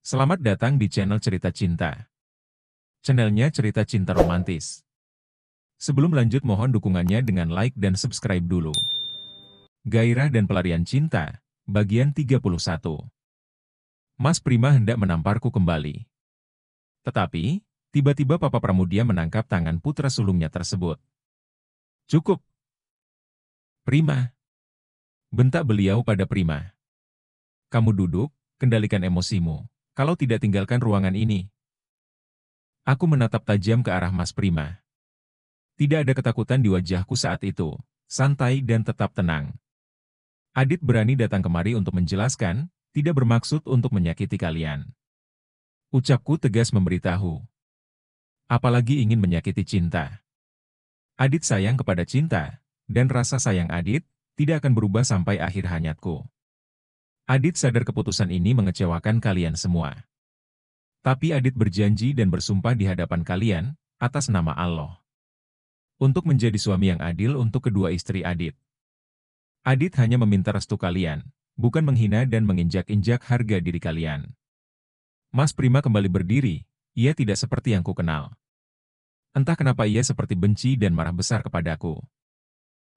Selamat datang di channel Cerita Cinta. Channelnya cerita cinta romantis. Sebelum lanjut mohon dukungannya dengan like dan subscribe dulu. Gairah dan pelarian cinta, bagian 31. Mas Prima hendak menamparku kembali. Tetapi, tiba-tiba Papa Pramudia menangkap tangan putra sulungnya tersebut. Cukup, Prima. Bentak beliau pada Prima. Kamu duduk, kendalikan emosimu. Kalau tidak tinggalkan ruangan ini. Aku menatap tajam ke arah Mas Prima. Tidak ada ketakutan di wajahku saat itu, santai dan tetap tenang. Adit berani datang kemari untuk menjelaskan, tidak bermaksud untuk menyakiti kalian. Ucapku tegas memberitahu. Apalagi ingin menyakiti cinta. Adit sayang kepada cinta, dan rasa sayang Adit tidak akan berubah sampai akhir hayatku. Adit sadar keputusan ini mengecewakan kalian semua. Tapi Adit berjanji dan bersumpah di hadapan kalian, atas nama Allah, untuk menjadi suami yang adil untuk kedua istri Adit. Adit hanya meminta restu kalian, bukan menghina dan menginjak-injak harga diri kalian. Mas Prima kembali berdiri, ia tidak seperti yang kukenal. Entah kenapa ia seperti benci dan marah besar kepadaku.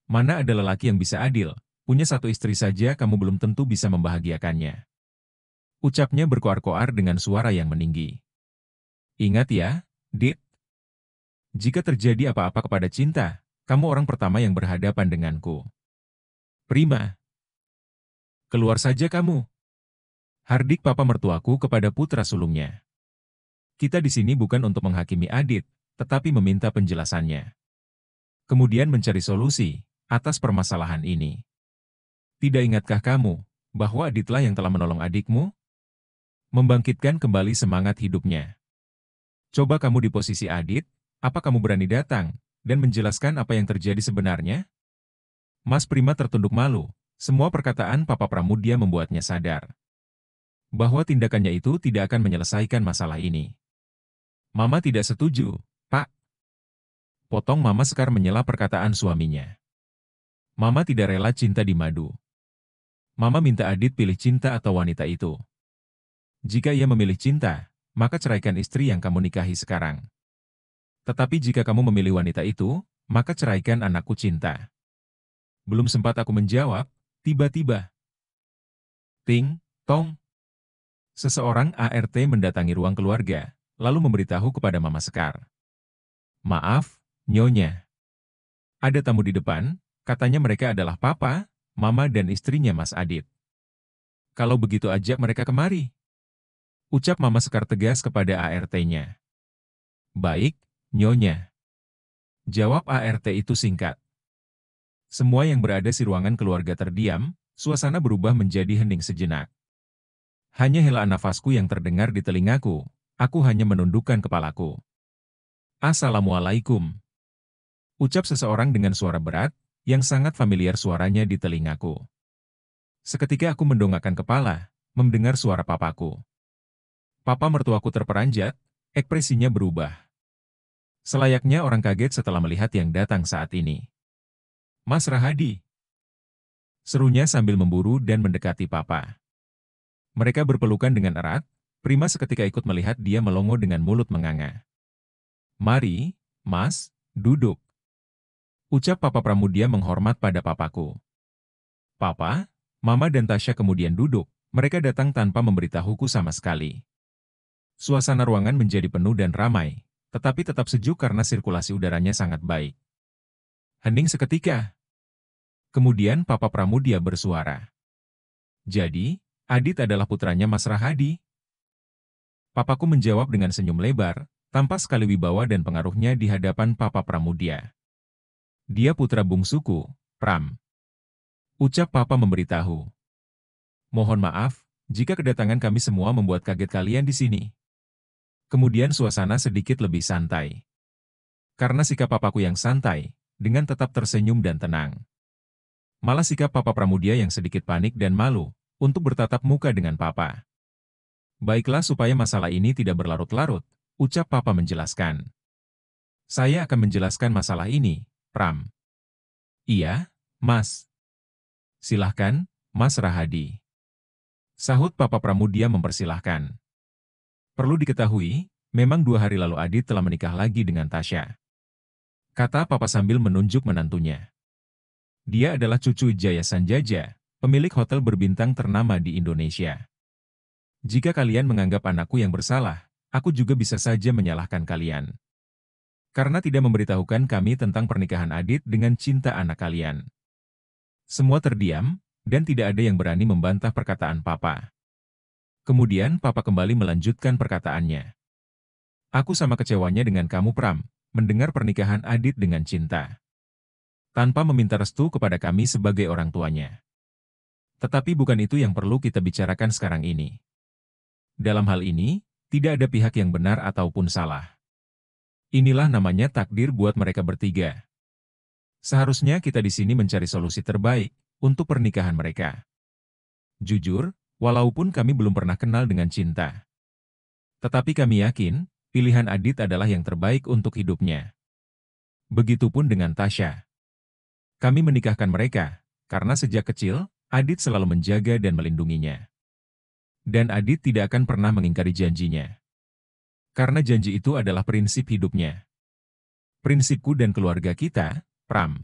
Mana ada lelaki yang bisa adil, punya satu istri saja kamu belum tentu bisa membahagiakannya. Ucapnya berkoar-koar dengan suara yang meninggi. Ingat ya, Dit. Jika terjadi apa-apa kepada cinta, kamu orang pertama yang berhadapan denganku. Prima. Keluar saja kamu. Hardik papa mertuaku kepada putra sulungnya. Kita di sini bukan untuk menghakimi Adit, tetapi meminta penjelasannya. Kemudian mencari solusi atas permasalahan ini. Tidak ingatkah kamu bahwa Aditlah yang telah menolong adikmu? Membangkitkan kembali semangat hidupnya. Coba kamu di posisi Adit, apa kamu berani datang dan menjelaskan apa yang terjadi sebenarnya? Mas Prima tertunduk malu. Semua perkataan Papa Pramudia membuatnya sadar bahwa tindakannya itu tidak akan menyelesaikan masalah ini. Mama tidak setuju, Pak. Potong Mama Sekar menyela perkataan suaminya. Mama tidak rela cinta di madu. Mama minta Adit pilih cinta atau wanita itu. Jika ia memilih cinta, maka ceraikan istri yang kamu nikahi sekarang. Tetapi jika kamu memilih wanita itu, maka ceraikan anakku cinta. Belum sempat aku menjawab, tiba-tiba. Ting, tong. Seseorang ART mendatangi ruang keluarga, lalu memberitahu kepada Mama Sekar. Maaf, Nyonya. Ada tamu di depan, katanya mereka adalah Papa, Mama dan istrinya Mas Adit. Kalau begitu ajak mereka kemari. Ucap Mama Sekar tegas kepada ART-nya. Baik, Nyonya. Jawab ART itu singkat. Semua yang berada di ruangan keluarga terdiam, suasana berubah menjadi hening sejenak. Hanya helaan nafasku yang terdengar di telingaku, aku hanya menundukkan kepalaku. Assalamualaikum. Ucap seseorang dengan suara berat, yang sangat familiar suaranya di telingaku. Seketika aku mendongakkan kepala, mendengar suara papaku. Papa mertuaku terperanjat, ekspresinya berubah. Selayaknya orang kaget setelah melihat yang datang saat ini. Mas Rahadi. Serunya sambil memburu dan mendekati Papa. Mereka berpelukan dengan erat, Prima seketika ikut melihat dia melongo dengan mulut menganga. Mari, Mas, duduk. Ucap Papa Pramudia menghormat pada papaku. Papa, Mama dan Tasya kemudian duduk, mereka datang tanpa memberitahuku sama sekali. Suasana ruangan menjadi penuh dan ramai, tetapi tetap sejuk karena sirkulasi udaranya sangat baik. Hening seketika. Kemudian Papa Pramudia bersuara. Jadi, Adit adalah putranya Mas Rahadi? Papaku menjawab dengan senyum lebar, tanpa sekali wibawa dan pengaruhnya di hadapan Papa Pramudia. Dia putra bungsuku, Pram. Ucap Papa memberitahu. Mohon maaf, jika kedatangan kami semua membuat kaget kalian di sini. Kemudian suasana sedikit lebih santai. Karena sikap papaku yang santai, dengan tetap tersenyum dan tenang. Malah sikap Papa Pramudia yang sedikit panik dan malu, untuk bertatap muka dengan Papa. Baiklah supaya masalah ini tidak berlarut-larut, ucap Papa menjelaskan. Saya akan menjelaskan masalah ini, Pram. Iya, Mas. Silahkan, Mas Rahadi. Sahut Papa Pramudia mempersilahkan. Perlu diketahui, memang 2 hari lalu Adit telah menikah lagi dengan Tasya. Kata papa sambil menunjuk menantunya. Dia adalah cucu Jaya Sanjaja, pemilik hotel berbintang ternama di Indonesia. Jika kalian menganggap anakku yang bersalah, aku juga bisa saja menyalahkan kalian. Karena tidak memberitahukan kami tentang pernikahan Adit dengan cinta anak kalian. Semua terdiam, dan tidak ada yang berani membantah perkataan papa. Kemudian papa kembali melanjutkan perkataannya. Aku sama kecewanya dengan kamu Pram, mendengar pernikahan Adit dengan cinta. Tanpa meminta restu kepada kami sebagai orang tuanya. Tetapi bukan itu yang perlu kita bicarakan sekarang ini. Dalam hal ini, tidak ada pihak yang benar ataupun salah. Inilah namanya takdir buat mereka bertiga. Seharusnya kita di sini mencari solusi terbaik untuk pernikahan mereka. Jujur, walaupun kami belum pernah kenal dengan cinta. Tetapi kami yakin, pilihan Adit adalah yang terbaik untuk hidupnya. Begitupun dengan Tasya. Kami menikahkan mereka, karena sejak kecil, Adit selalu menjaga dan melindunginya. Dan Adit tidak akan pernah mengingkari janjinya. Karena janji itu adalah prinsip hidupnya. Prinsipku dan keluarga kita, Pram.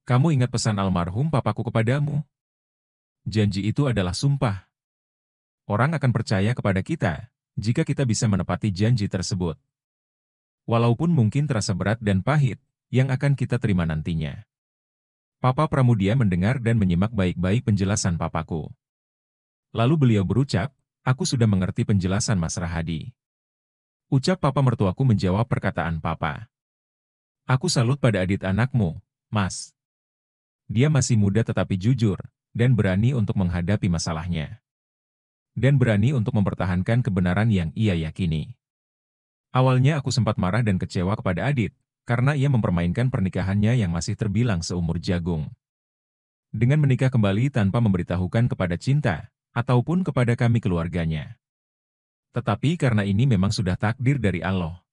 Kamu ingat pesan almarhum papaku kepadamu? Janji itu adalah sumpah. Orang akan percaya kepada kita, jika kita bisa menepati janji tersebut. Walaupun mungkin terasa berat dan pahit, yang akan kita terima nantinya. Papa Pramudia mendengar dan menyimak baik-baik penjelasan papaku. Lalu beliau berucap, aku sudah mengerti penjelasan Mas Rahadi. Ucap papa mertuaku menjawab perkataan papa. Aku salut pada Adit anakmu, Mas. Dia masih muda tetapi jujur, dan berani untuk menghadapi masalahnya. Dan berani untuk mempertahankan kebenaran yang ia yakini. Awalnya aku sempat marah dan kecewa kepada Adit, karena ia mempermainkan pernikahannya yang masih terbilang seumur jagung. Dengan menikah kembali tanpa memberitahukan kepada cinta, ataupun kepada kami keluarganya. Tetapi karena ini memang sudah takdir dari Allah.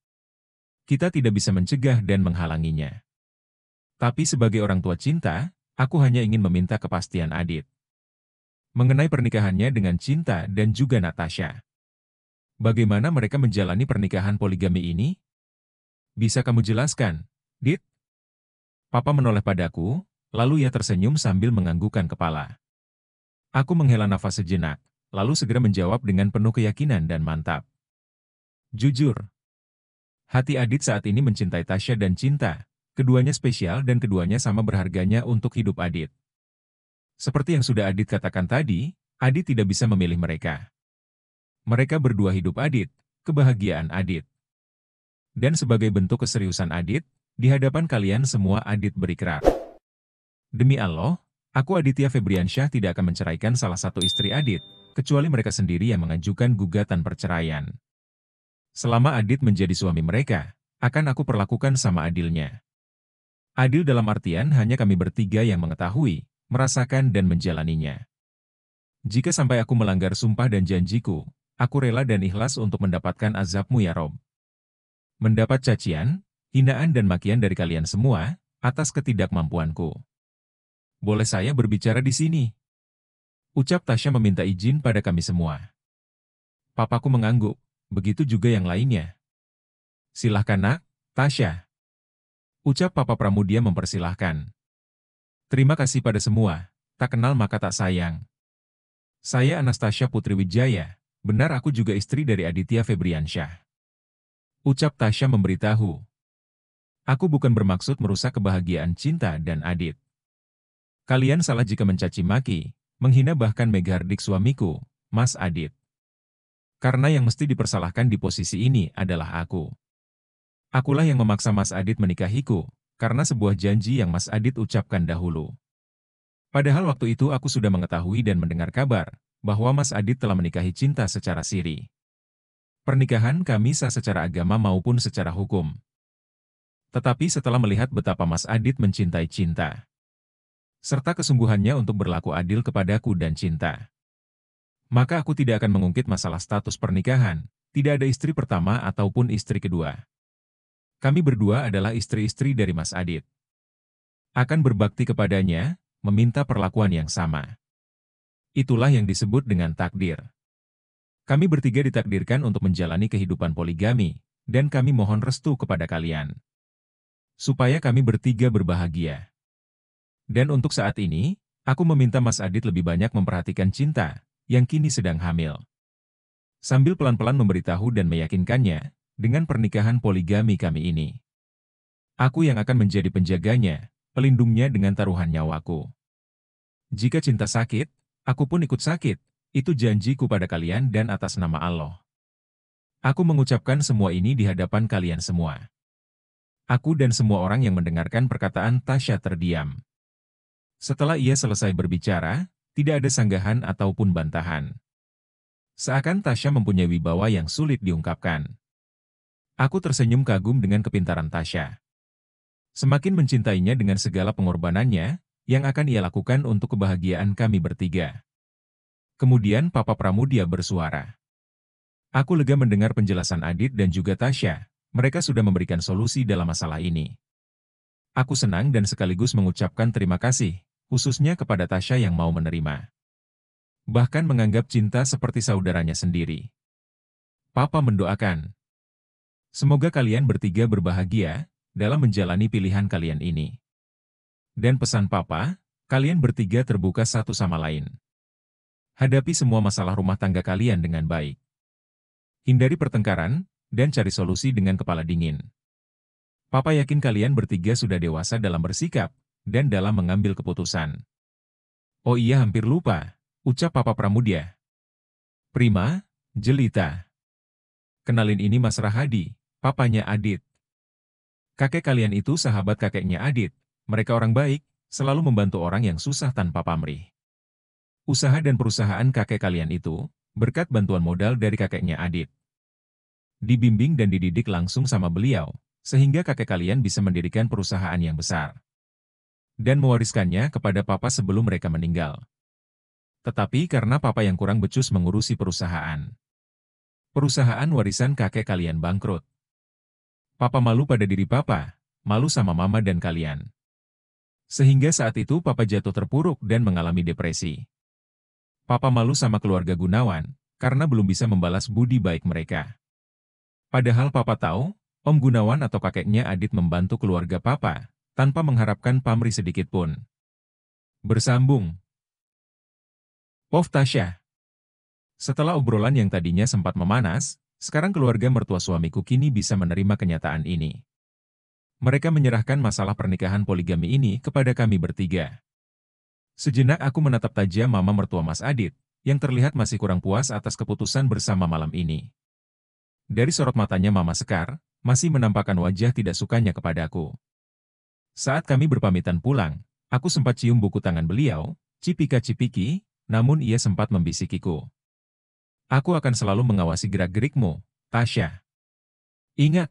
Kita tidak bisa mencegah dan menghalanginya. Tapi sebagai orang tua cinta, aku hanya ingin meminta kepastian Adit. Mengenai pernikahannya dengan Cinta dan juga Natasha. Bagaimana mereka menjalani pernikahan poligami ini? Bisa kamu jelaskan, Dit? Papa menoleh padaku, lalu ia tersenyum sambil menganggukkan kepala. Aku menghela nafas sejenak, lalu segera menjawab dengan penuh keyakinan dan mantap. Jujur, hati Adit saat ini mencintai Tasya dan Cinta. Keduanya spesial dan keduanya sama berharganya untuk hidup Adit. Seperti yang sudah Adit katakan tadi, Adit tidak bisa memilih mereka. Mereka berdua hidup Adit, kebahagiaan Adit. Dan sebagai bentuk keseriusan Adit, di hadapan kalian semua Adit berikrar. Demi Allah, aku Aditya Febriansyah tidak akan menceraikan salah satu istri Adit, kecuali mereka sendiri yang mengajukan gugatan perceraian. Selama Adit menjadi suami mereka, akan aku perlakukan sama adilnya. Adil dalam artian hanya kami bertiga yang mengetahui, merasakan dan menjalaninya. Jika sampai aku melanggar sumpah dan janjiku, aku rela dan ikhlas untuk mendapatkan azabmu ya Rob. Mendapat cacian, hinaan dan makian dari kalian semua, atas ketidakmampuanku. Boleh saya berbicara di sini? Ucap Tasya meminta izin pada kami semua. Papaku mengangguk, begitu juga yang lainnya. Silahkan nak, Tasya. Ucap Papa Pramudia mempersilahkan. Terima kasih pada semua, tak kenal maka tak sayang. Saya Anastasia Putri Wijaya, benar aku juga istri dari Aditya Febriansyah. Ucap Tasya memberitahu. Aku bukan bermaksud merusak kebahagiaan Cinta dan Adit. Kalian salah jika mencaci maki, menghina bahkan menghardik suamiku, Mas Adit. Karena yang mesti dipersalahkan di posisi ini adalah aku. Akulah yang memaksa Mas Adit menikahiku, karena sebuah janji yang Mas Adit ucapkan dahulu. Padahal waktu itu aku sudah mengetahui dan mendengar kabar, bahwa Mas Adit telah menikahi Cinta secara siri. Pernikahan kami sah secara agama maupun secara hukum. Tetapi setelah melihat betapa Mas Adit mencintai Cinta, serta kesungguhannya untuk berlaku adil kepadaku dan Cinta, maka aku tidak akan mengungkit masalah status pernikahan, tidak ada istri pertama ataupun istri kedua. Kami berdua adalah istri-istri dari Mas Adit. Akan berbakti kepadanya, meminta perlakuan yang sama. Itulah yang disebut dengan takdir. Kami bertiga ditakdirkan untuk menjalani kehidupan poligami, dan kami mohon restu kepada kalian. Supaya kami bertiga berbahagia. Dan untuk saat ini, aku meminta Mas Adit lebih banyak memperhatikan Cinta, yang kini sedang hamil. Sambil pelan-pelan memberitahu dan meyakinkannya, dengan pernikahan poligami kami ini. Aku yang akan menjadi penjaganya, pelindungnya dengan taruhan nyawaku. Jika Cinta sakit, aku pun ikut sakit, itu janjiku pada kalian dan atas nama Allah. Aku mengucapkan semua ini di hadapan kalian semua. Aku dan semua orang yang mendengarkan perkataan Tasya terdiam. Setelah ia selesai berbicara, tidak ada sanggahan ataupun bantahan. Seakan Tasya mempunyai wibawa yang sulit diungkapkan. Aku tersenyum kagum dengan kepintaran Tasya. Semakin mencintainya dengan segala pengorbanannya, yang akan ia lakukan untuk kebahagiaan kami bertiga. Kemudian Papa Pramudia bersuara. Aku lega mendengar penjelasan Adit dan juga Tasya, mereka sudah memberikan solusi dalam masalah ini. Aku senang dan sekaligus mengucapkan terima kasih, khususnya kepada Tasya yang mau menerima. Bahkan menganggap Cinta seperti saudaranya sendiri. Papa mendoakan. Semoga kalian bertiga berbahagia dalam menjalani pilihan kalian ini. Dan pesan Papa, kalian bertiga terbuka satu sama lain. Hadapi semua masalah rumah tangga kalian dengan baik. Hindari pertengkaran, dan cari solusi dengan kepala dingin. Papa yakin kalian bertiga sudah dewasa dalam bersikap, dan dalam mengambil keputusan. Oh iya hampir lupa, ucap Papa Pramudia. Prima, jelita. Kenalin ini Mas Rahadi, papanya Adit. Kakek kalian itu sahabat kakeknya Adit, mereka orang baik, selalu membantu orang yang susah tanpa pamrih. Usaha dan perusahaan kakek kalian itu, berkat bantuan modal dari kakeknya Adit. Dibimbing dan dididik langsung sama beliau, sehingga kakek kalian bisa mendirikan perusahaan yang besar. Dan mewariskannya kepada Papa sebelum mereka meninggal. Tetapi karena Papa yang kurang becus mengurusi perusahaan. Perusahaan warisan kakek kalian bangkrut. Papa malu pada diri Papa, malu sama Mama dan kalian. Sehingga saat itu Papa jatuh terpuruk dan mengalami depresi. Papa malu sama keluarga Gunawan, karena belum bisa membalas budi baik mereka. Padahal Papa tahu, Om Gunawan atau kakeknya Adit membantu keluarga Papa, tanpa mengharapkan pamrih sedikit pun. Bersambung. Pof Tasya. Setelah obrolan yang tadinya sempat memanas, sekarang keluarga mertua suamiku kini bisa menerima kenyataan ini. Mereka menyerahkan masalah pernikahan poligami ini kepada kami bertiga. Sejenak aku menatap tajam Mama mertua Mas Adit, yang terlihat masih kurang puas atas keputusan bersama malam ini. Dari sorot matanya Mama Sekar, masih menampakkan wajah tidak sukanya kepadaku. Saat kami berpamitan pulang, aku sempat cium buku tangan beliau, cipika-cipiki, namun ia sempat membisikiku. Aku akan selalu mengawasi gerak-gerikmu, Tasya. Ingat,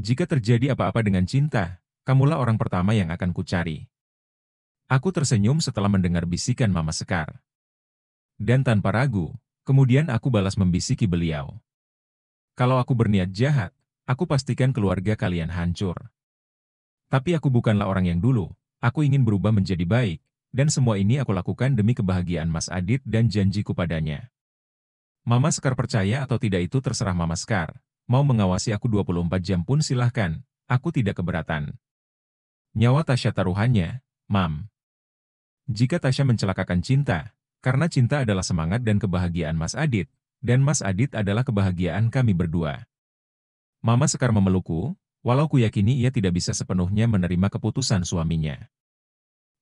jika terjadi apa-apa dengan Cinta, kamulah orang pertama yang akan kucari. Aku tersenyum setelah mendengar bisikan Mama Sekar. Dan tanpa ragu, kemudian aku balas membisiki beliau. Kalau aku berniat jahat, aku pastikan keluarga kalian hancur. Tapi aku bukanlah orang yang dulu, aku ingin berubah menjadi baik, dan semua ini aku lakukan demi kebahagiaan Mas Adit dan janjiku padanya. Mama Sekar percaya atau tidak itu terserah Mama Sekar, mau mengawasi aku 24 jam pun silahkan, aku tidak keberatan. Nyawa Tasya taruhannya, Mam. Jika Tasya mencelakakan Cinta, karena Cinta adalah semangat dan kebahagiaan Mas Adit, dan Mas Adit adalah kebahagiaan kami berdua. Mama Sekar memelukku, walau kuyakini ia tidak bisa sepenuhnya menerima keputusan suaminya.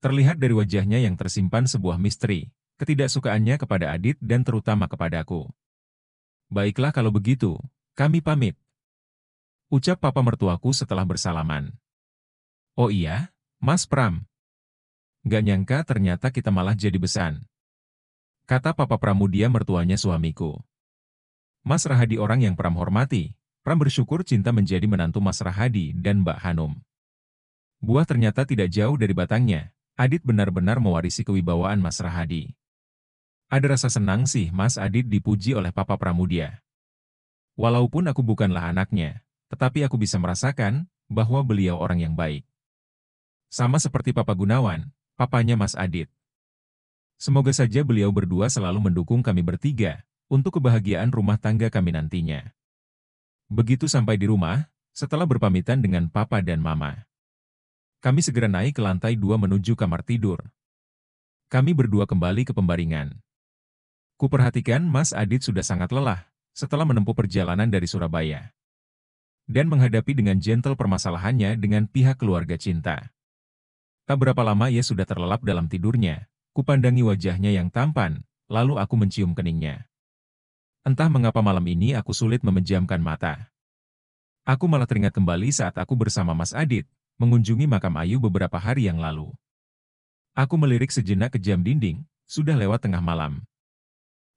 Terlihat dari wajahnya yang tersimpan sebuah misteri, ketidaksukaannya kepada Adit dan terutama kepadaku. Baiklah kalau begitu, kami pamit. Ucap Papa mertuaku setelah bersalaman. Oh iya, Mas Pram. Gak nyangka ternyata kita malah jadi besan. Kata Papa Pramudia mertuanya suamiku. Mas Rahadi orang yang Pram hormati, Pram bersyukur Cinta menjadi menantu Mas Rahadi dan Mbak Hanum. Buah ternyata tidak jauh dari batangnya, Adit benar-benar mewarisi kewibawaan Mas Rahadi. Ada rasa senang sih Mas Adit dipuji oleh Papa Pramudia. Walaupun aku bukanlah anaknya, tetapi aku bisa merasakan bahwa beliau orang yang baik. Sama seperti Papa Gunawan, papanya Mas Adit. Semoga saja beliau berdua selalu mendukung kami bertiga, untuk kebahagiaan rumah tangga kami nantinya. Begitu sampai di rumah, setelah berpamitan dengan papa dan mama, kami segera naik ke lantai 2 menuju kamar tidur. Kami berdua kembali ke pembaringan. Kuperhatikan Mas Adit sudah sangat lelah setelah menempuh perjalanan dari Surabaya dan menghadapi dengan gentle permasalahannya dengan pihak keluarga cinta. Tak berapa lama ia sudah terlelap dalam tidurnya. Kupandangi wajahnya yang tampan, lalu aku mencium keningnya. Entah mengapa malam ini aku sulit memejamkan mata. Aku malah teringat kembali saat aku bersama Mas Adit, mengunjungi makam Ayu beberapa hari yang lalu. Aku melirik sejenak ke jam dinding, sudah lewat tengah malam.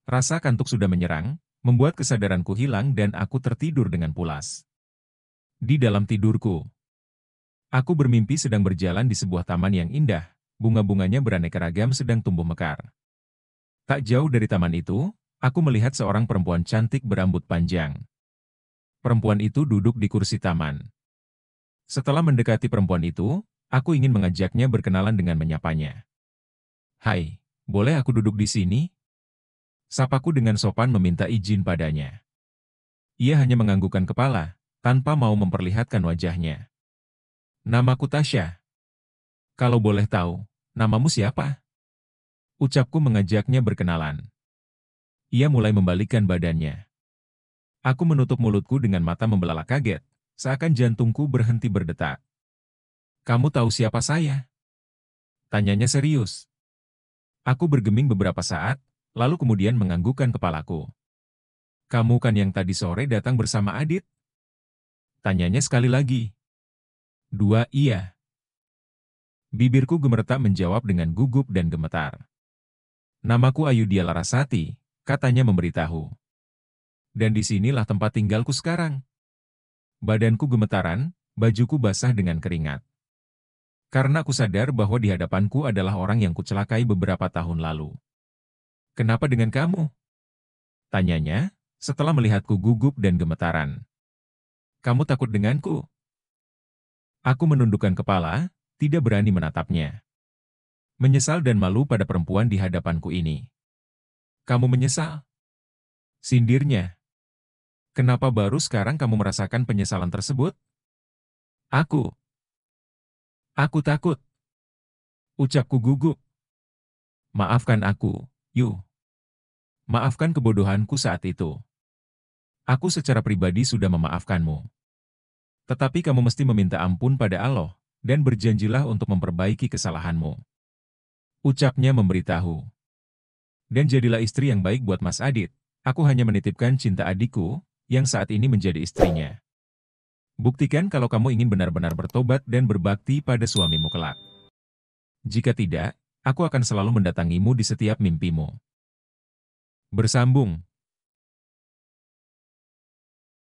Rasa kantuk sudah menyerang, membuat kesadaranku hilang dan aku tertidur dengan pulas. Di dalam tidurku, aku bermimpi sedang berjalan di sebuah taman yang indah, bunga-bunganya beraneka ragam sedang tumbuh mekar. Tak jauh dari taman itu, aku melihat seorang perempuan cantik berambut panjang. Perempuan itu duduk di kursi taman. Setelah mendekati perempuan itu, aku ingin mengajaknya berkenalan dengan menyapanya. "Hai, boleh aku duduk di sini?" Sapaku dengan sopan meminta izin padanya. Ia hanya menganggukkan kepala, tanpa mau memperlihatkan wajahnya. "Namaku Tasya. Kalau boleh tahu, namamu siapa?" Ucapku mengajaknya berkenalan. Ia mulai membalikkan badannya. Aku menutup mulutku dengan mata membelalak kaget, seakan jantungku berhenti berdetak. "Kamu tahu siapa saya?" Tanyanya serius. Aku bergeming beberapa saat, lalu kemudian menganggukkan kepalaku. "Kamu kan yang tadi sore datang bersama Adit?" Tanyanya sekali lagi. "Dua, iya." Bibirku gemeretak menjawab dengan gugup dan gemetar. "Namaku Ayudhya Larasati," katanya memberitahu. "Dan disinilah tempat tinggalku sekarang." Badanku gemetaran, bajuku basah dengan keringat. Karena aku sadar bahwa di hadapanku adalah orang yang kucelakai beberapa tahun lalu. "Kenapa dengan kamu?" tanyanya, setelah melihatku gugup dan gemetaran. "Kamu takut denganku?" Aku menundukkan kepala, tidak berani menatapnya. Menyesal dan malu pada perempuan di hadapanku ini. "Kamu menyesal?" sindirnya. "Kenapa baru sekarang kamu merasakan penyesalan tersebut?" Aku takut," ucapku gugup. "Maafkan aku, Yu. Maafkan kebodohanku saat itu. Aku secara pribadi sudah memaafkanmu. Tetapi kamu mesti meminta ampun pada Allah, dan berjanjilah untuk memperbaiki kesalahanmu." Ucapnya memberitahu. "Dan jadilah istri yang baik buat Mas Adit. Aku hanya menitipkan cinta adikku, yang saat ini menjadi istrinya. Buktikan kalau kamu ingin benar-benar bertobat dan berbakti pada suamimu kelak. Jika tidak, aku akan selalu mendatangimu di setiap mimpimu." Bersambung.